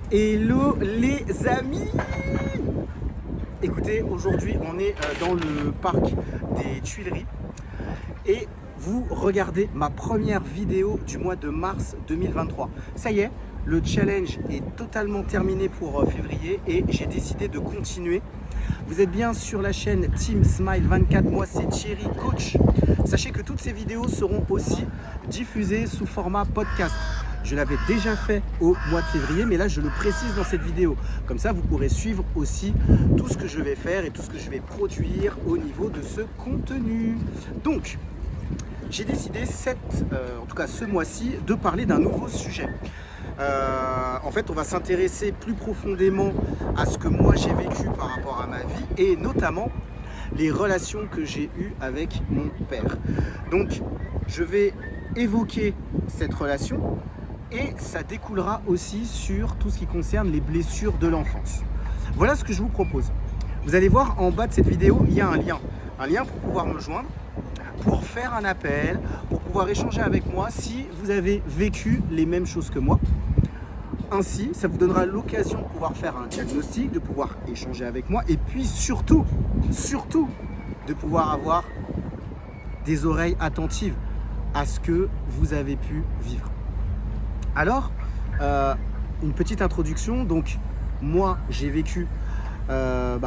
Hello les amis! Écoutez, aujourd'hui on est dans le parc des Tuileries et vous regardez ma première vidéo du mois de mars 2023. Ça y est, le challenge est totalement terminé pour février et j'ai décidé de continuer. Vous êtes bien sur la chaîne Team Smile 24, moi c'est Thierry Coach. Sachez que toutes ces vidéos seront aussi diffusées sous format podcast. Je l'avais déjà fait au mois de février, mais là je le précise dans cette vidéo. Comme ça, vous pourrez suivre aussi tout ce que je vais faire et tout ce que je vais produire au niveau de ce contenu. Donc, j'ai décidé en tout cas ce mois-ci, de parler d'un nouveau sujet. En fait, on va s'intéresser plus profondément à ce que moi j'ai vécu par rapport à ma vie et notamment les relations que j'ai eues avec mon père. Donc, je vais évoquer cette relation et ça découlera aussi sur tout ce qui concerne les blessures de l'enfance. Voilà ce que je vous propose. Vous allez voir en bas de cette vidéo, il y a un lien pour pouvoir me joindre, pour faire un appel, pour pouvoir échanger avec moi si vous avez vécu les mêmes choses que moi. Ainsi, ça vous donnera l'occasion de pouvoir faire un diagnostic, de pouvoir échanger avec moi et puis surtout, de pouvoir avoir des oreilles attentives à ce que vous avez pu vivre. Alors, une petite introduction. Donc, moi, j'ai vécu une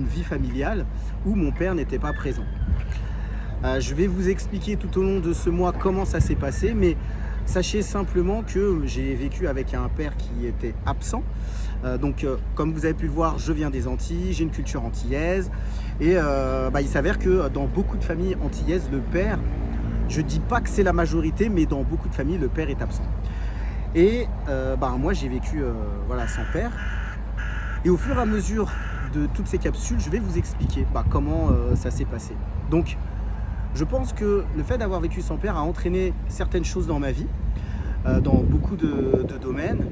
vie familiale où mon père n'était pas présent. Je vais vous expliquer tout au long de ce mois comment ça s'est passé, mais sachez simplement que j'ai vécu avec un père qui était absent. Comme vous avez pu le voir, je viens des Antilles, j'ai une culture antillaise et il s'avère que dans beaucoup de familles antillaises, le père, je dis pas que c'est la majorité, mais dans beaucoup de familles, le père est absent. Et moi, j'ai vécu sans père. Et au fur et à mesure de toutes ces capsules, je vais vous expliquer comment ça s'est passé. Donc, je pense que le fait d'avoir vécu sans père a entraîné certaines choses dans ma vie, dans beaucoup de domaines.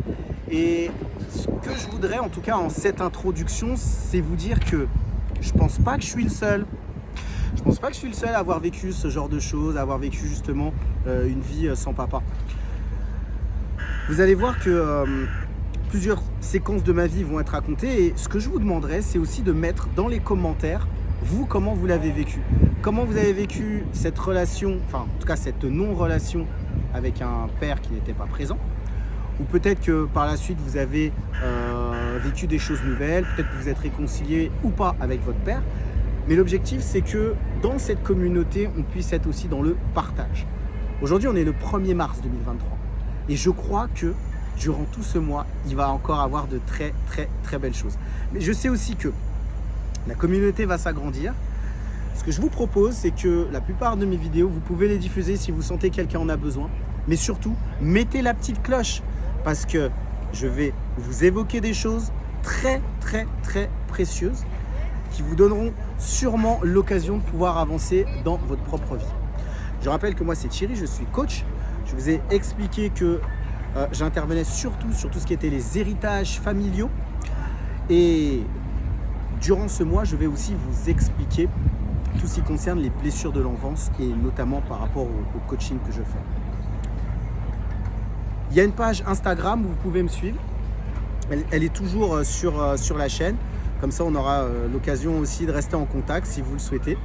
Et ce que je voudrais, en tout cas en cette introduction, c'est vous dire que je pense pas que je suis le seul. Je pense pas que je suis le seul à avoir vécu ce genre de choses, à avoir vécu justement une vie sans papa. Vous allez voir que plusieurs séquences de ma vie vont être racontées et ce que je vous demanderai, c'est aussi de mettre dans les commentaires, vous, comment vous l'avez vécu. Comment vous avez vécu cette relation, en tout cas cette non-relation avec un père qui n'était pas présent. Ou peut-être que par la suite, vous avez vécu des choses nouvelles, peut-être que vous êtes réconcilié ou pas avec votre père. Mais l'objectif, c'est que dans cette communauté, on puisse être aussi dans le partage. Aujourd'hui, on est le 1er mars 2023. Et je crois que durant tout ce mois, il va encore avoir de très, très, très belles choses. Mais je sais aussi que la communauté va s'agrandir. Ce que je vous propose, c'est que la plupart de mes vidéos, vous pouvez les diffuser si vous sentez que quelqu'un en a besoin. Mais surtout, mettez la petite cloche parce que je vais vous évoquer des choses très, très, très précieuses qui vous donneront sûrement l'occasion de pouvoir avancer dans votre propre vie. Je rappelle que moi c'est Thierry, je suis coach. Je vous ai expliqué que j'intervenais surtout sur tout ce qui était les héritages familiaux. Et durant ce mois, je vais aussi vous expliquer tout ce qui concerne les blessures de l'enfance et notamment par rapport au coaching que je fais. Il y a une page Instagram où vous pouvez me suivre. Elle est toujours sur la chaîne. Comme ça, on aura l'occasion aussi de rester en contact si vous le souhaitez.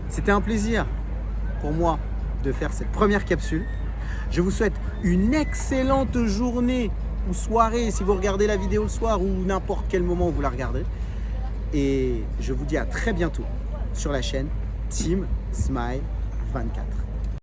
C'était un plaisir pour moi de faire cette première capsule. Je vous souhaite une excellente journée ou soirée si vous regardez la vidéo le soir ou n'importe quel moment où vous la regardez. Et je vous dis à très bientôt sur la chaîne Team Smile 24.